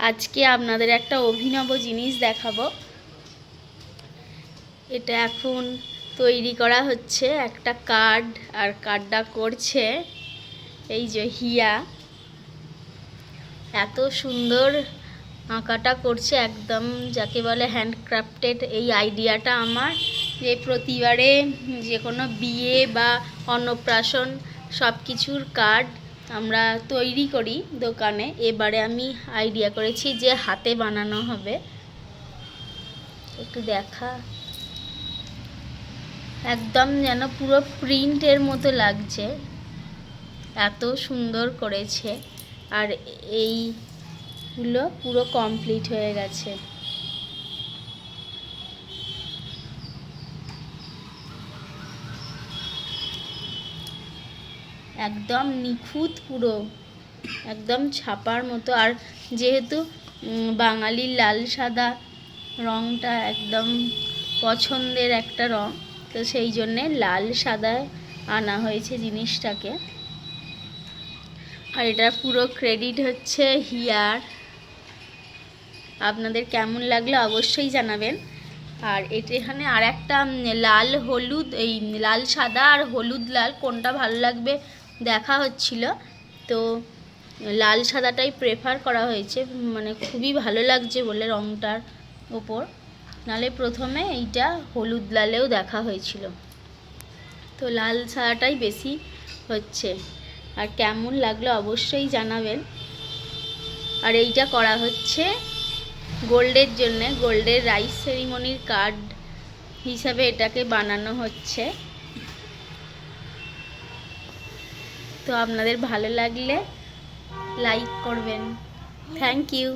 আজকে আপনাদের একটা অভিনব জিনিস দেখাবো। এটা এখন তৈরি করা হচ্ছে একটা কার্ড, আর কার্ডটা করছে এই যে হিয়া। এত সুন্দর আঁকাটা করছে, একদম যাকে বলে হ্যান্ডক্রাফটেড। এই আইডিয়াটা আমার, যে প্রতিবারে যে কোনো বিয়ে বা অন্নপ্রাশন সব কিছুর কার্ড আমরা তৈরি করি দোকানে। এবারে আমি আইডিয়া করেছি যে হাতে বানানো হবে। একটু দেখা, একদম যেন পুরো প্রিন্টের মতো লাগছে, এত সুন্দর করেছে। আর এইগুলো পুরো কমপ্লিট হয়ে গেছে। একদম নিখুঁত, পুরো একদম ছাপার মতো। আর যেহেতু বাঙালির লাল সাদা রঙটা একদম পছন্দের একটা রঙ, তো সেই জন্যে লাল সাদায় আনা হয়েছে জিনিসটাকে। আর এটা পুরো ক্রেডিট হচ্ছে হিয়ার। আপনাদের কেমন লাগলো অবশ্যই জানাবেন। আর এখানে আর একটা লাল হলুদ, এই লাল সাদা আর হলুদ লাল কোনটা ভালো লাগবে দেখা হচ্ছিল, তো লাল সাদাটাই প্রেফার করা হয়েছে, মানে খুবই ভালো লাগছে বলে রঙটার ওপর। নাহলে প্রথমে এইটা হলুদ লালেও দেখা হয়েছিল, তো লাল সাদাটাই বেশি হচ্ছে। আর কেমন লাগলো অবশ্যই জানাবেন। আর এইটা করা হচ্ছে গোল্ডের জন্যে, গোল্ডের রাইস সেরিমনির কার্ড হিসাবে এটাকে বানানো হচ্ছে। তো আপনাদের ভালো লাগলে লাইক করবেন। Thank you.